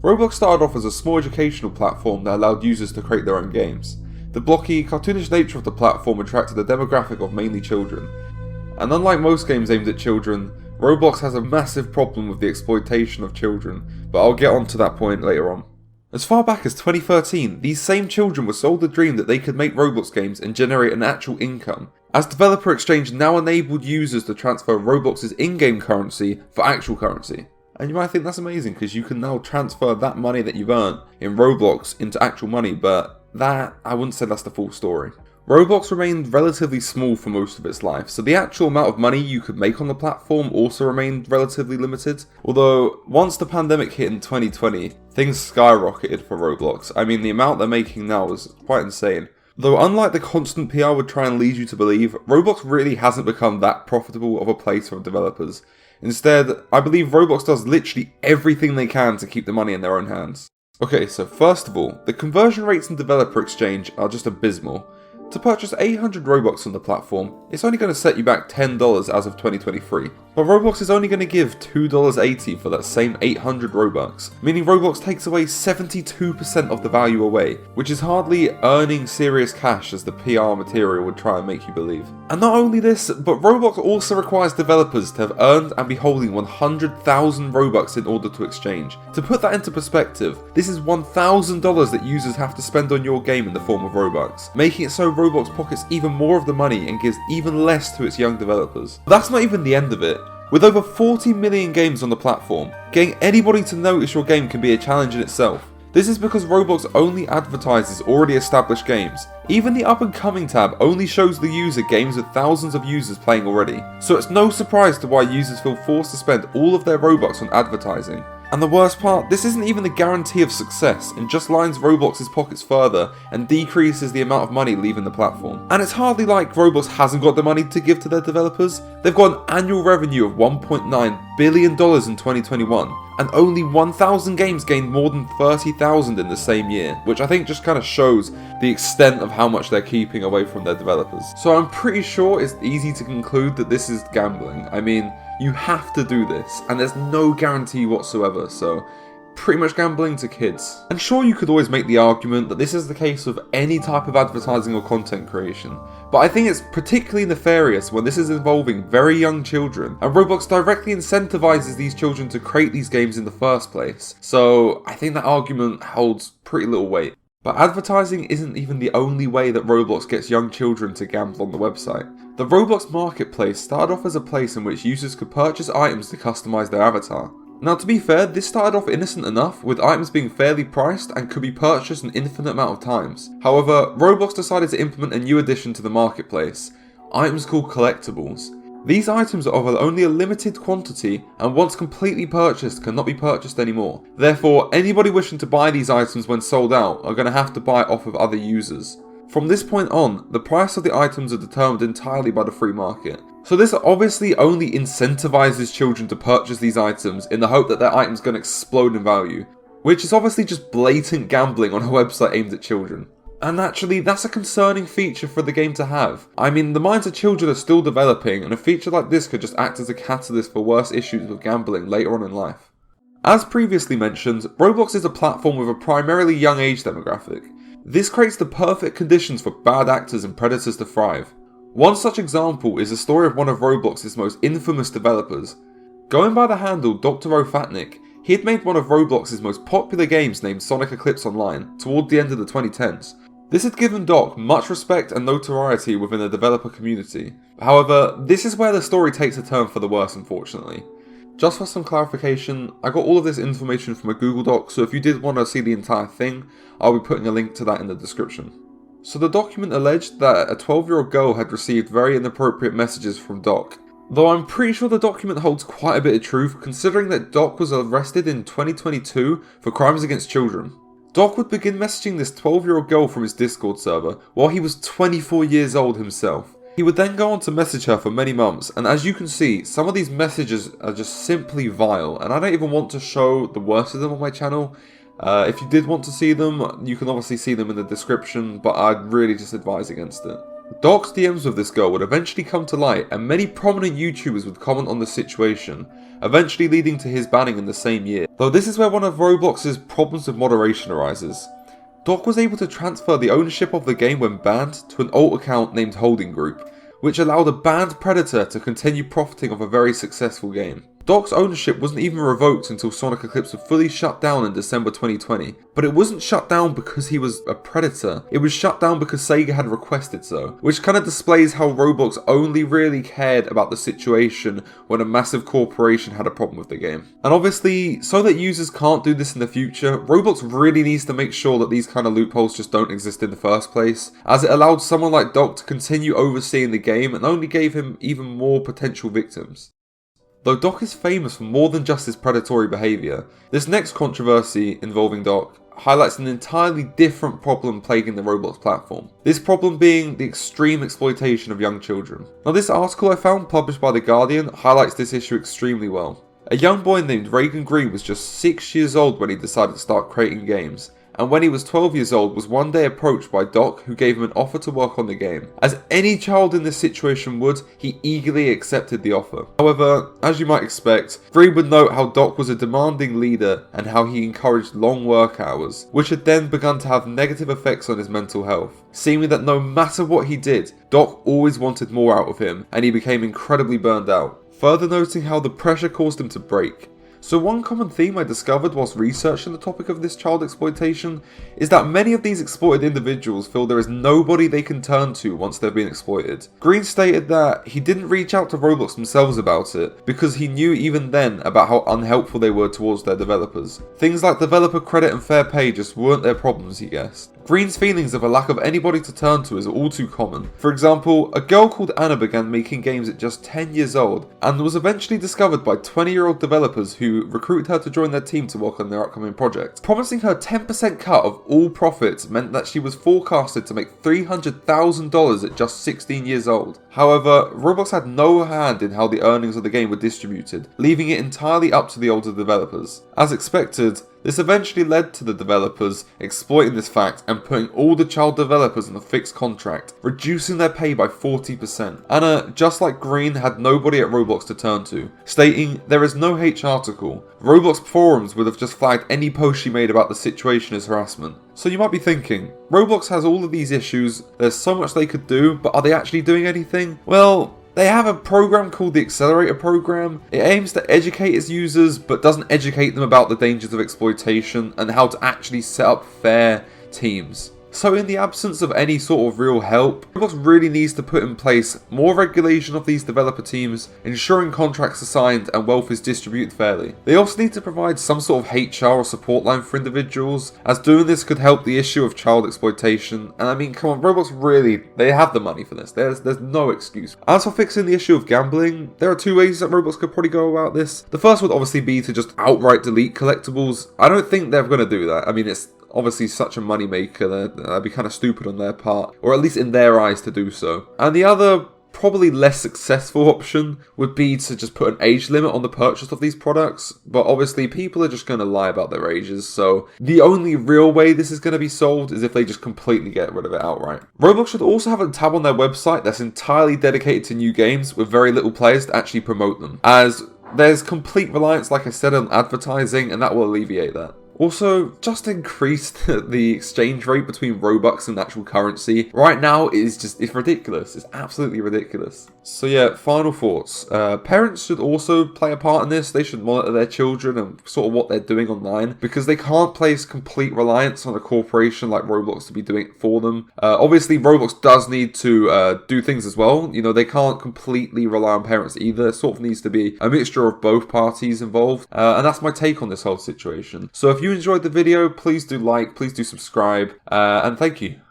Roblox started off as a small educational platform that allowed users to create their own games. The blocky, cartoonish nature of the platform attracted a demographic of mainly children. And unlike most games aimed at children, Roblox has a massive problem with the exploitation of children, but I'll get on to that point later on. As far back as 2013, these same children were sold the dream that they could make Roblox games and generate an actual income, as RudeyXtr now enabled users to transfer Roblox's in-game currency for actual currency. And you might think that's amazing because you can now transfer that money that you've earned in Roblox into actual money, but I wouldn't say that's the full story. Roblox remained relatively small for most of its life, so the actual amount of money you could make on the platform also remained relatively limited. Although, once the pandemic hit in 2020, things skyrocketed for Roblox. I mean, the amount they're making now is quite insane. Though unlike the constant PR would try and lead you to believe, Roblox really hasn't become that profitable of a place for developers. Instead, I believe Roblox does literally everything they can to keep the money in their own hands. Okay, so first of all, the conversion rates in developer exchange are just abysmal. To purchase 800 Robux on the platform, it's only going to set you back $10 as of 2023, but Roblox is only going to give $2.80 for that same 800 Robux, meaning Roblox takes away 72% of the value away, which is hardly earning serious cash as the PR material would try and make you believe. And not only this, but Roblox also requires developers to have earned and be holding 100,000 Robux in order to exchange. To put that into perspective, this is $1,000 that users have to spend on your game in the form of Robux, making it so Roblox pockets even more of the money and gives even less to its young developers. But that's not even the end of it. With over 40 million games on the platform, getting anybody to notice your game can be a challenge in itself. This is because Roblox only advertises already established games. Even the up and coming tab only shows the user games with thousands of users playing already. So it's no surprise to why users feel forced to spend all of their Robux on advertising. And the worst part, this isn't even a guarantee of success and just lines Roblox's pockets further and decreases the amount of money leaving the platform. And it's hardly like Roblox hasn't got the money to give to their developers. They've got an annual revenue of $1.9 billion in 2021, and only 1,000 games gained more than 30,000 in the same year, which I think just kind of shows the extent of how much they're keeping away from their developers. So I'm pretty sure it's easy to conclude that this is gambling. I mean, you have to do this, and there's no guarantee whatsoever, so pretty much gambling to kids. And sure, you could always make the argument that this is the case with any type of advertising or content creation, but I think it's particularly nefarious when this is involving very young children, and Roblox directly incentivizes these children to create these games in the first place, so I think that argument holds pretty little weight. But advertising isn't even the only way that Roblox gets young children to gamble on the website. The Roblox marketplace started off as a place in which users could purchase items to customize their avatar. Now, to be fair, this started off innocent enough, with items being fairly priced and could be purchased an infinite amount of times. However, Roblox decided to implement a new addition to the marketplace, items called collectibles. These items are of only a limited quantity and once completely purchased cannot be purchased anymore. Therefore, anybody wishing to buy these items when sold out are going to have to buy it off of other users. From this point on, the price of the items are determined entirely by the free market. So this obviously only incentivizes children to purchase these items in the hope that their item's going to explode in value, which is obviously just blatant gambling on a website aimed at children. And actually, that's a concerning feature for the game to have. I mean, the minds of children are still developing, and a feature like this could just act as a catalyst for worse issues with gambling later on in life. As previously mentioned, Roblox is a platform with a primarily young age demographic. This creates the perfect conditions for bad actors and predators to thrive. One such example is the story of one of Roblox's most infamous developers. Going by the handle Dr. Ofatnik, he had made one of Roblox's most popular games named Sonic Eclipse Online toward the end of the 2010s. This had given Doc much respect and notoriety within the developer community. However, this is where the story takes a turn for the worse, unfortunately. Just for some clarification, I got all of this information from a Google Doc, so if you did want to see the entire thing, I'll be putting a link to that in the description. So the document alleged that a 12-year-old girl had received very inappropriate messages from Doc. Though I'm pretty sure the document holds quite a bit of truth, considering that Doc was arrested in 2022 for crimes against children. Doc would begin messaging this 12-year-old girl from his Discord server while he was 24 years old himself. He would then go on to message her for many months, and as you can see, some of these messages are just simply vile, and I don't even want to show the worst of them on my channel. If you did want to see them, you can obviously see them in the description, but I'd really just advise against it. Doc's DMs with this girl would eventually come to light, and many prominent YouTubers would comment on the situation, eventually leading to his banning in the same year. Though this is where one of Roblox's problems with moderation arises. Doc was able to transfer the ownership of the game when banned to an alt account named Holding Group, which allowed a banned predator to continue profiting off a very successful game. Doc's ownership wasn't even revoked until Sonic Eclipse was fully shut down in December 2020, but it wasn't shut down because he was a predator, it was shut down because Sega had requested so, which kind of displays how Roblox only really cared about the situation when a massive corporation had a problem with the game. And obviously, so that users can't do this in the future, Roblox really needs to make sure that these kind of loopholes just don't exist in the first place, as it allowed someone like Doc to continue overseeing the game and only gave him even more potential victims. Though Doc is famous for more than just his predatory behaviour, this next controversy involving Doc highlights an entirely different problem plaguing the Roblox platform. This problem being the extreme exploitation of young children. Now this article I found published by The Guardian highlights this issue extremely well. A young boy named Reagan Green was just 6 years old when he decided to start creating games, and when he was 12 years old was one day approached by Doc, who gave him an offer to work on the game. As any child in this situation would, he eagerly accepted the offer. However, as you might expect, Green would note how Doc was a demanding leader and how he encouraged long work hours, which had then begun to have negative effects on his mental health, seeming that no matter what he did, Doc always wanted more out of him, and he became incredibly burned out, further noting how the pressure caused him to break. So one common theme I discovered whilst researching the topic of this child exploitation is that many of these exploited individuals feel there is nobody they can turn to once they've been exploited. Green stated that he didn't reach out to Roblox themselves about it because he knew even then about how unhelpful they were towards their developers. Things like developer credit and fair pay just weren't their problems, he guessed. Green's feelings of a lack of anybody to turn to is all too common. For example, a girl called Anna began making games at just 10 years old and was eventually discovered by 20-year-old developers who recruited her to join their team to work on their upcoming project. Promising her 10% cut of all profits meant that she was forecasted to make $300,000 at just 16 years old. However, Roblox had no hand in how the earnings of the game were distributed, leaving it entirely up to the older developers. As expected, this eventually led to the developers exploiting this fact and putting all the child developers on a fixed contract, reducing their pay by 40%. Anna, just like Green, had nobody at Roblox to turn to, stating, "There is no H article. Roblox forums would have just flagged any post she made about the situation as harassment." So you might be thinking, Roblox has all of these issues, there's so much they could do, but are they actually doing anything? Well, they have a program called the Accelerator program. It aims to educate its users, but doesn't educate them about the dangers of exploitation and how to actually set up fair teams. So in the absence of any sort of real help, Roblox really needs to put in place more regulation of these developer teams, ensuring contracts are signed and wealth is distributed fairly. They also need to provide some sort of HR or support line for individuals, as doing this could help the issue of child exploitation. And I mean, come on, Roblox really, they have the money for this. There's no excuse. As for fixing the issue of gambling, there are two ways that Roblox could probably go about this. The first would obviously be to just outright delete collectibles. I don't think they're going to do that. I mean, it's obviously such a moneymaker, that'd be kind of stupid on their part, or at least in their eyes to do so. And the other, probably less successful option would be to just put an age limit on the purchase of these products, but obviously people are just going to lie about their ages, so the only real way this is going to be solved is if they just completely get rid of it outright. Roblox should also have a tab on their website that's entirely dedicated to new games with very little players to actually promote them, as there's complete reliance, like I said, on advertising, and that will alleviate that. Also, just increase the exchange rate between Robux and actual currency. Right now, it's ridiculous. It's absolutely ridiculous. So yeah, final thoughts. Parents should also play a part in this. They should monitor their children and sort of what they're doing online, because they can't place complete reliance on a corporation like Roblox to be doing it for them. Obviously, Roblox does need to do things as well. You know, they can't completely rely on parents either. It sort of needs to be a mixture of both parties involved. And that's my take on this whole situation. So if you enjoyed the video, please do like, please do subscribe, and thank you.